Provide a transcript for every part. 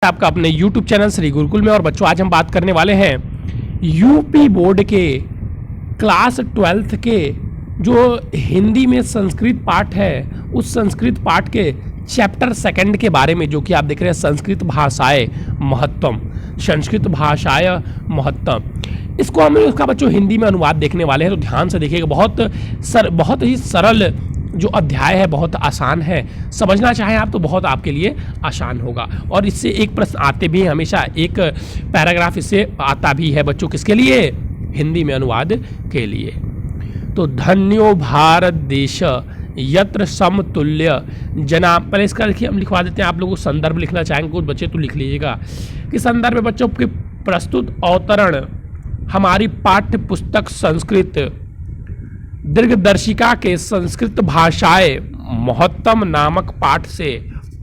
आपका अपने YouTube channel Shri Gurukul में। और बच्चों, आज हम बात करने वाले हैं यूपी बोर्ड के क्लास 12th के जो हिंदी में संस्कृत पाठ है, उस संस्कृत पाठ के चैप्टर 2 के बारे में, जो कि आप देख रहे हैं संस्कृत भाषाएं महत्तम, संस्कृत भाषाएं महत्तम। इसको हम इसका बच्चों हिंदी में अनुवाद देखने वाले हैं, तो ध्यान से देखिएगा। बहुत ही सरल जो अध्याय है, बहुत आसान है, समझना चाहें आप तो बहुत आपके लिए आसान होगा। और इससे एक प्रश्न आते भी हैं हमेशा, एक पैराग्राफ इससे आता भी है बच्चों, किसके लिए? हिंदी में अनुवाद के लिए। तो धन्यो भारत देश यत्र समतुल्य जना, पहले इसका लिखिए, हम लिखवा देते हैं। आप लोगों को संदर्भ लिखना चाहेंगे कुछ बच्चे तो लिख लीजिएगा कि संदर्भ में बच्चों के प्रस्तुत अवतरण हमारी पाठ्य पुस्तक संस्कृत दीर्घदर्शिका के संस्कृत भाषाएं महत्तम नामक पाठ से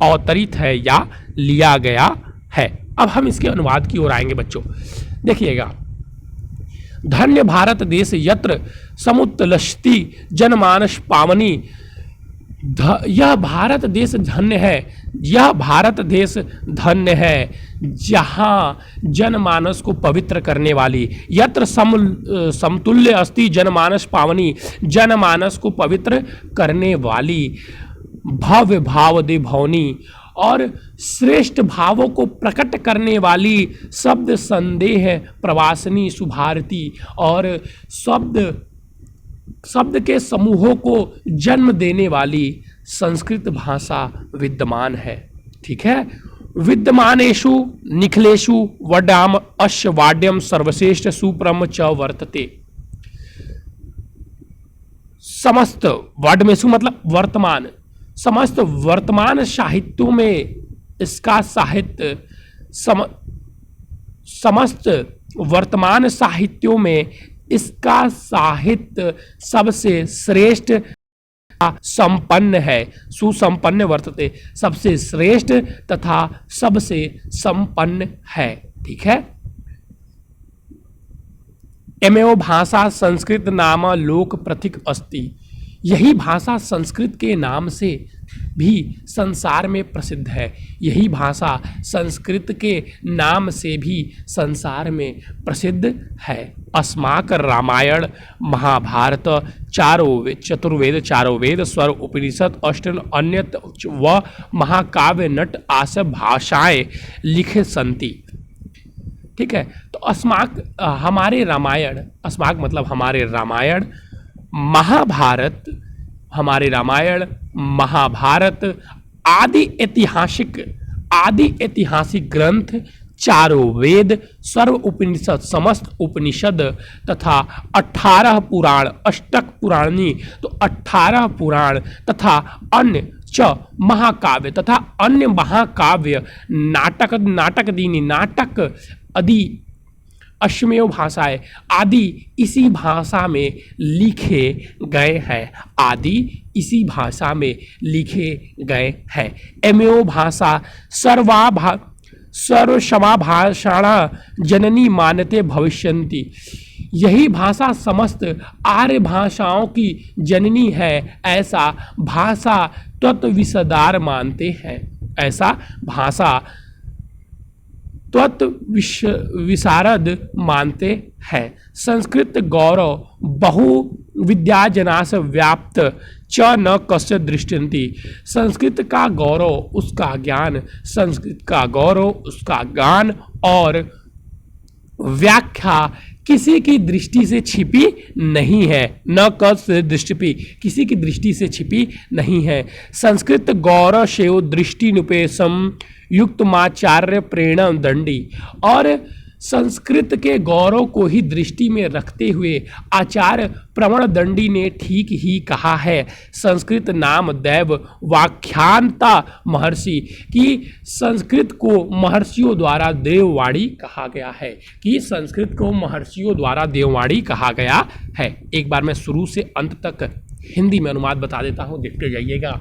अवतरित है या लिया गया है। अब हम इसके अनुवाद की ओर आएंगे बच्चों, देखिएगा। धन्य भारत देश यत्र समुत्तलषति जनमानस पावनी, यह भारत देश धन्य है, यह भारत देश धन्य है जहाँ जनमानस को पवित्र करने वाली, यत्र समतुल्य अस्ति जनमानस पावनी, जनमानस को पवित्र करने वाली, भव्य भाव दे भवनी, और श्रेष्ठ भावों को प्रकट करने वाली, शब्द संदेह प्रवासनी सुभारती, और शब्द के समूहों को जन्म देने वाली संस्कृत भाषा विद्यमान है। ठीक है। विद्यमानेषु निखिलेषु वड्याम अश्य वाड्यम सर्वश्रेष्ठ सुप्रम च वर्तते। समस्त वाड्यमेषु मतलब वर्तमान, समस्त वर्तमान साहित्यों में इसका साहित्य समस्त वर्तमान साहित्यों में इसका साहित्य सबसे श्रेष्ठ संपन्न है, सुसंपन्न वर्तते, सबसे श्रेष्ठ तथा सबसे संपन्न है। ठीक है। एमेव भाषा संस्कृत नाम लोक प्रथिक अस्ति, यही भाषा संस्कृत के नाम से भी संसार में प्रसिद्ध है। यही भाषा संस्कृत के नाम से भी संसार में प्रसिद्ध है। अस्माक रामायण महाभारत चतुर्वेद चारों वेद स्वर उपनिषद अष्टन अन्यत व महाकाव्य नट आस भाषाएं लिखे संति। ठीक है। तो अस्माक हमारे रामायण, अस्माक मतलब हमारे रामायण, महाभारत हमारे रामायण महाभारत आदि ऐतिहासिक ग्रंथ, चारों वेद, सर्व उपनिषद समस्त उपनिषद तथा 18 पुराण, अष्टक पुराणी, तो 18 पुराण तथा अन्य च महाकाव्य तथा अन्य महाकाव्य, नाटक दीनी नाटक आदि अश्मेव भाषाएं आदि इसी भाषा में लिखे गए हैं, आदि इसी भाषा में लिखे गए हैं। एमेव भाषा सर्वसमा भाषाणा जननी मानते भविष्यन्ति, यही भाषा समस्त आर्य भाषाओं की जननी है, ऐसा भाषा तत्वविशदार मानते हैं, ऐसा भाषा विशारद मानते हैं। संस्कृत गौरव बहु विद्याजनास व्याप्त च न कस्य दृष्टन्ति, संस्कृत का गौरव उसका ज्ञान, संस्कृत का गौरव उसका ज्ञान और व्याख्या किसी की दृष्टि से छिपी नहीं है, न कस्य दृष्टि, किसी की दृष्टि से छिपी नहीं है। संस्कृत गौरव शेव दृष्टि नुपेशम युक्त माचार्य प्रेरणा दंडी, और संस्कृत के गौरव को ही दृष्टि में रखते हुए आचार्य प्रवण दंडी ने ठीक ही कहा है। संस्कृत नाम दैव व्याख्यानता महर्षि, कि संस्कृत को महर्षियों द्वारा देववाणी कहा गया है, कि संस्कृत को महर्षियों द्वारा देववाणी कहा गया है। एक बार मैं शुरू से अंत तक हिंदी में अनुवाद बता देता हूँ, देखते जाइएगा।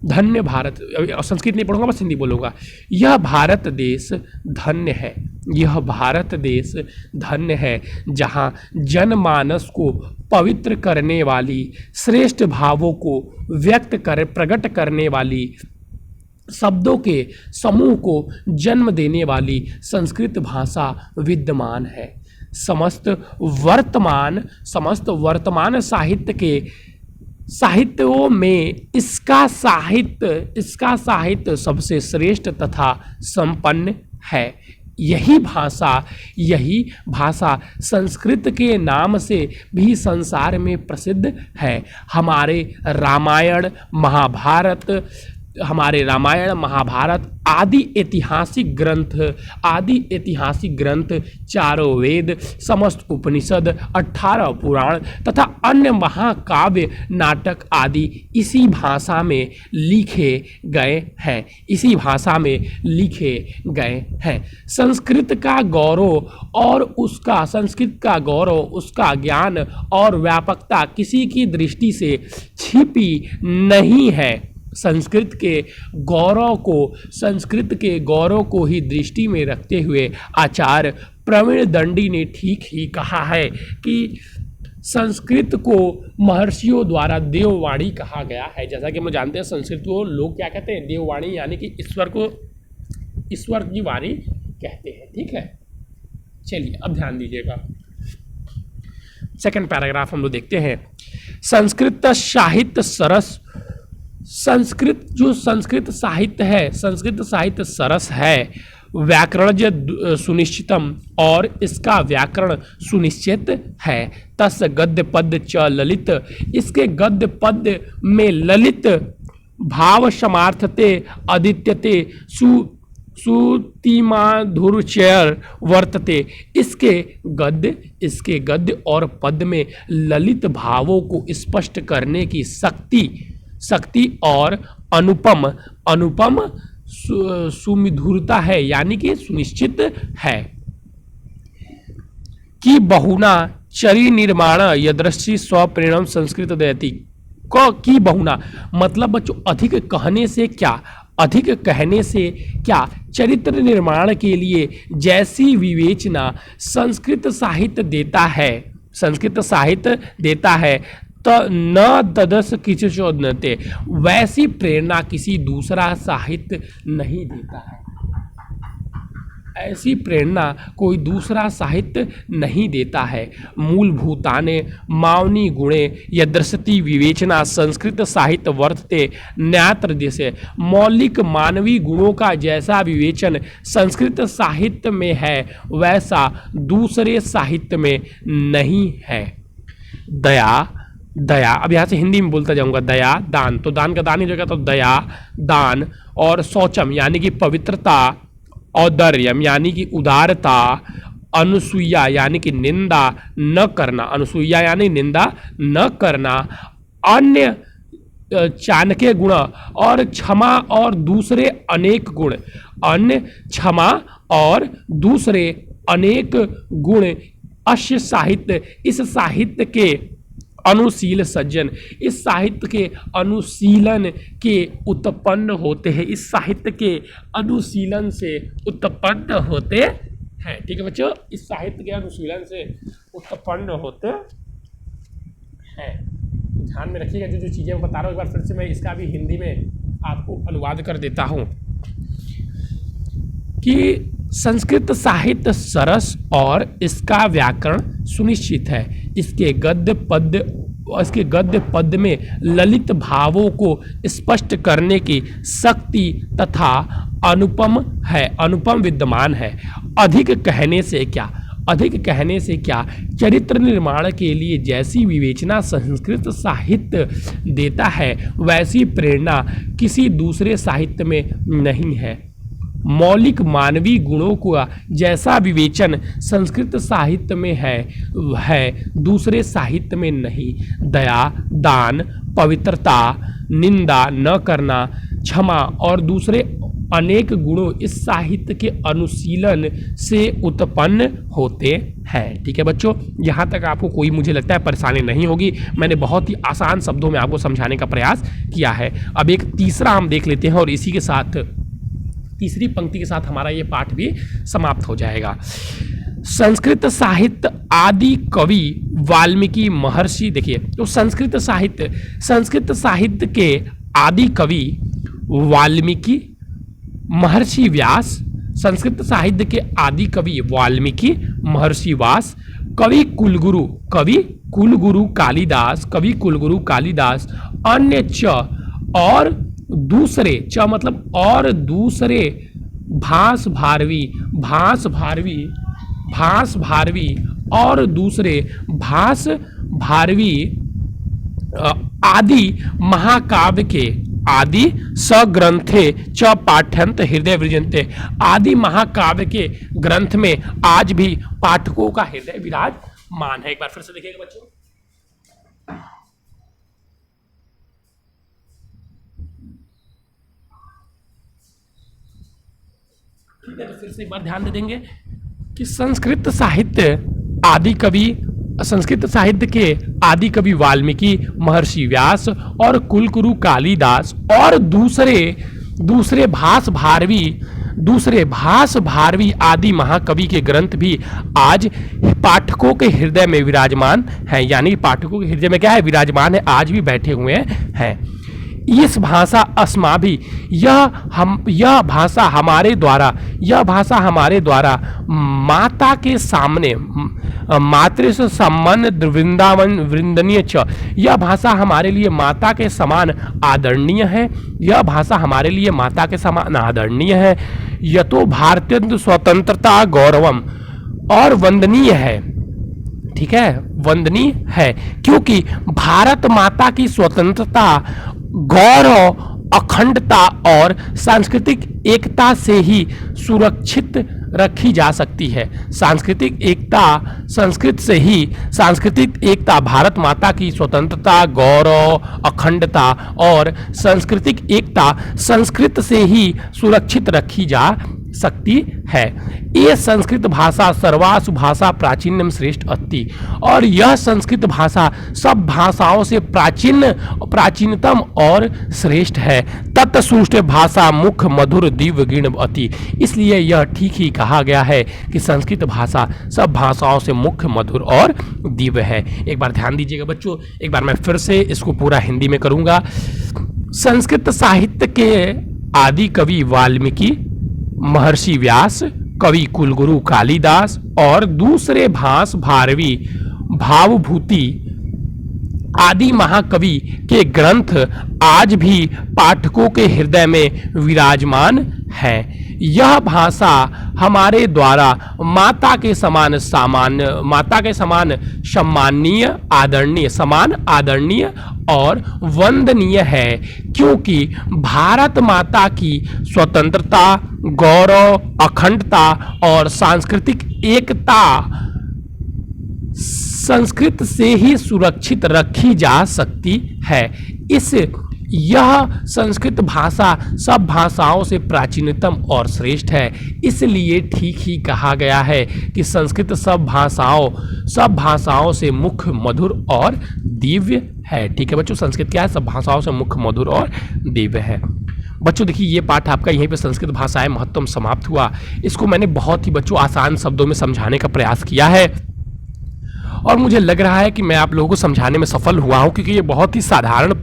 धन्य भारत, संस्कृत नहीं पढ़ूंगा, बस हिंदी बोलूँगा। यह भारत देश धन्य है, यह भारत देश धन्य है जहाँ जनमानस को पवित्र करने वाली, श्रेष्ठ भावों को प्रकट करने वाली, शब्दों के समूह को जन्म देने वाली संस्कृत भाषा विद्यमान है। समस्त वर्तमान साहित्यों में इसका साहित्य सबसे श्रेष्ठ तथा संपन्न है। यही भाषा संस्कृत के नाम से भी संसार में प्रसिद्ध है। हमारे रामायण महाभारत आदि ऐतिहासिक ग्रंथ, चारों वेद, समस्त उपनिषद, 18 पुराण तथा अन्य महाकाव्य, नाटक आदि इसी भाषा में लिखे गए हैं। संस्कृत का गौरव, उसका ज्ञान और व्यापकता किसी की दृष्टि से छिपी नहीं है। संस्कृत के गौरव को ही दृष्टि में रखते हुए आचार्य प्रवीण दंडी ने ठीक ही कहा है कि संस्कृत को महर्षियों द्वारा देववाणी कहा गया है। जैसा कि हम जानते हैं संस्कृत को लोग क्या कहते हैं, देववाणी, यानी कि ईश्वर की वाणी कहते हैं। ठीक है, चलिए अब ध्यान दीजिएगा, सेकंड पैराग्राफ हम लोग देखते हैं। संस्कृत साहित्य सरस है, व्याकरणज सुनिश्चितम, और इसका व्याकरण सुनिश्चित है। तस गद्य पद्य च ललित, इसके गद्य पद्य में ललित भाव समार्थते अदित्यते सुतिमाधुर्यचर वर्तते। इसके गद्य और पद्य में ललित भावों को स्पष्ट करने की शक्ति और अनुपम सुमधुरता है, यानी कि सुनिश्चित है। कि बहुना चरी निर्माण यदृष्टि स्वप्रेरणम संस्कृत दयति। की बहुना मतलब बच्चों अधिक कहने से क्या चरित्र निर्माण के लिए जैसी विवेचना संस्कृत साहित्य देता है तो न तदस किंचिदन्यते, वैसी प्रेरणा किसी दूसरा साहित्य नहीं देता है। ऐसी प्रेरणा कोई दूसरा साहित्य नहीं देता है। मूलभूताने मावनी गुणे यदृशति विवेचना संस्कृत साहित्य वर्तते न्यात्र जैसे। मौलिक मानवीय गुणों का जैसा विवेचन संस्कृत साहित्य में है वैसा दूसरे साहित्य में नहीं है। दया, अब यहाँ से हिंदी में बोलता जाऊंगा। दया, दान, तो दान का दान ही जगह, तो दया, दान, और शौचम यानी कि पवित्रता, औदार्यम यानी कि उदारता, अनुसूया यानी कि निंदा न करना, अन्य चाणक्य गुण और क्षमा और दूसरे अनेक गुण अश्य साहित्य, इस साहित्य के अनुशील सज्जन, इस साहित्य के अनुशीलन के उत्पन्न होते हैं, इस साहित्य के अनुशीलन से उत्पन्न होते हैं। ठीक है बच्चों, इस साहित्य के अनुशीलन से उत्पन्न होते हैं। ध्यान में रखिएगा जो चीज़ें मैं बता रहा हूँ, एक बार फिर से मैं इसका भी हिंदी में आपको अनुवाद कर देता हूँ कि संस्कृत साहित्य सरस और इसका व्याकरण सुनिश्चित है। इसके गद्य पद्य में ललित भावों को स्पष्ट करने की शक्ति तथा अनुपम विद्यमान है। अधिक कहने से क्या चरित्र निर्माण के लिए जैसी विवेचना संस्कृत साहित्य देता है वैसी प्रेरणा किसी दूसरे साहित्य में नहीं है। मौलिक मानवीय गुणों का जैसा विवेचन संस्कृत साहित्य में है दूसरे साहित्य में नहीं। दया, दान, पवित्रता, निंदा न करना, क्षमा और दूसरे अनेक गुणों इस साहित्य के अनुशीलन से उत्पन्न होते हैं। ठीक है बच्चों, यहाँ तक आपको कोई मुझे लगता है परेशानी नहीं होगी। मैंने बहुत ही आसान शब्दों में आपको समझाने का प्रयास किया है। अब एक तीसरा हम देख लेते हैं और इसी के साथ तीसरी पंक्ति के साथ हमारा ये पाठ भी समाप्त हो जाएगा। संस्कृत साहित्य आदि कवि वाल्मीकि महर्षि। देखिए तो संस्कृत साहित्य के आदि कवि वाल्मीकि महर्षि व्यास, संस्कृत साहित्य के आदि कवि वाल्मीकि, महर्षि व्यास, कवि कुलगुरु कालिदास, कवि कुलगुरु कालिदास, अन्य च और दूसरे, च मतलब और दूसरे, भास भारवी और दूसरे भास भारवी आदि महाकाव्य के, आदि सग्रंथे च पाठ्यंत हृदय विरजन्ते, आदि महाकाव्य के ग्रंथ में आज भी पाठकों का हृदय विराजमान है। एक बार फिर से देखिएगा बच्चों, ठीक है। तो फिर से एक बार ध्यान दे देंगे कि संस्कृत साहित्य के आदि कवि वाल्मीकि, महर्षि व्यास और कुलगुरु कालिदास और दूसरे भास भारवी आदि महाकवि के ग्रंथ भी आज पाठकों के हृदय में विराजमान है। यानी पाठकों के हृदय में क्या है, विराजमान है, आज भी बैठे हुए हैं। इस भाषा अस्माभि, यह भाषा हमारे द्वारा माता के सामने, मातृ से संबंध वृंदनीय च, यह भाषा हमारे लिए माता के समान आदरणीय है। यह भाषा हमारे लिए माता के समान आदरणीय है। यतो भारतीय स्वतंत्रता गौरवम, और वंदनीय है, ठीक है, वंदनीय है, क्योंकि भारत माता की स्वतंत्रता, गौरव, अखंडता और सांस्कृतिक एकता से ही सुरक्षित रखी जा सकती है। सांस्कृतिक एकता, भारत माता की स्वतंत्रता, गौरव, अखंडता और सांस्कृतिक एकता संस्कृत से ही सुरक्षित रखी जा सकती है। ये संस्कृत भाषा सर्वासु भाषा प्राचीनम श्रेष्ठ अस्ति, और यह संस्कृत भाषा सब भाषाओं से प्राचीनतम और श्रेष्ठ है। तत्सुष्ट भाषा मुख मधुर दिव्य गिण अति, इसलिए यह ठीक ही कहा गया है कि संस्कृत भाषा सब भाषाओं से मुख्य, मधुर और दिव्य है। एक बार ध्यान दीजिएगा बच्चों, एक बार मैं फिर से इसको पूरा हिंदी में करूंगा। संस्कृत साहित्य के आदि कवि वाल्मीकि, महर्षि व्यास, कवि कुलगुरु कालिदास और दूसरे भास भारवी भावभूति आदि महाकवि के ग्रंथ आज भी पाठकों के हृदय में विराजमान है। यह भाषा हमारे द्वारा माता के समान सम्माननीय, आदरणीय और वंदनीय है, क्योंकि भारत माता की स्वतंत्रता, गौरव, अखंडता और सांस्कृतिक एकता संस्कृत से ही सुरक्षित रखी जा सकती है। यह संस्कृत भाषा सब भाषाओं से प्राचीनतम और श्रेष्ठ है, इसलिए ठीक ही कहा गया है कि संस्कृत सब भाषाओं से मुख्य, मधुर और दिव्य है। ठीक है बच्चों, संस्कृत क्या है, सब भाषाओं से मुख्य, मधुर और दिव्य है। बच्चों देखिए, ये पाठ आपका यहीं पे संस्कृत भाषाएं महत्तम समाप्त हुआ। इसको मैंने बहुत ही बच्चों आसान शब्दों में समझाने का प्रयास किया है और मुझे लग रहा है कि मैं आप लोगों को समझाने में सफल हुआ हूं, क्योंकि ये बहुत ही साधारण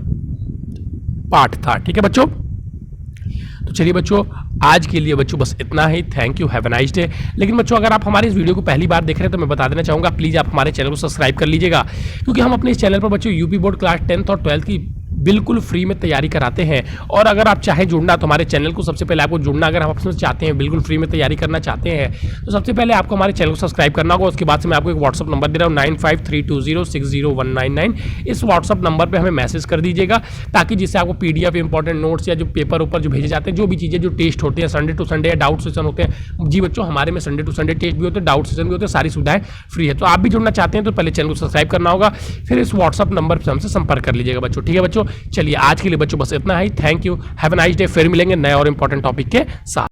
पाठ था। ठीक है बच्चों, तो चलिए बच्चों, आज के लिए बच्चों बस इतना ही। Thank you, have a nice day. लेकिन बच्चों, अगर आप हमारे इस वीडियो को पहली बार देख रहे हैं तो मैं बता देना चाहूँगा, प्लीज़ आप हमारे चैनल को सब्सक्राइब कर लीजिएगा, क्योंकि हम अपने इस चैनल पर बच्चों यूपी बोर्ड क्लास 10th और 12th की बिल्कुल फ्री में तैयारी कराते हैं। और अगर आप चाहें जुड़ना तो हमारे चैनल को सबसे पहले आपको जुड़ना, अगर आप अपने चाहते हैं बिल्कुल फ्री में तैयारी करना चाहते हैं तो सबसे पहले आपको हमारे चैनल को सब्सक्राइब करना होगा। उसके बाद से मैं आपको एक व्हाट्सअप नंबर दे रहा हूँ 9532060199। इस व्हाट्सअप नंबर पर हमें मैसेज कर दीजिएगा, ताकि जिससे आपको PDF इंपॉर्टेंट नोट्स या जो पेपर ऊपर जो भेजे जाते हैं, जो भी चीज़ें जो टेस्ट होते हैं संडे टू संडे या डाउट सेशन होते हैं, जी बच्चों हमारे में संडे टू संडे टेस्ट भी होते हैं, डाउट सेशन भी होते हैं, सारी सुविधाएं फ्री है। तो आप भी जुड़ना चाहते हैं तो पहले चैनल को सब्सक्राइब करना होगा, फिर इस व्हाट्सअप नंबर पर हमसे संपर्क कर लीजिएगा बच्चों। ठीक है बच्चों, चलिए आज के लिए बच्चों बस इतना ही। Thank you, have a nice day. फिर मिलेंगे नए और इंपॉर्टेंट टॉपिक के साथ।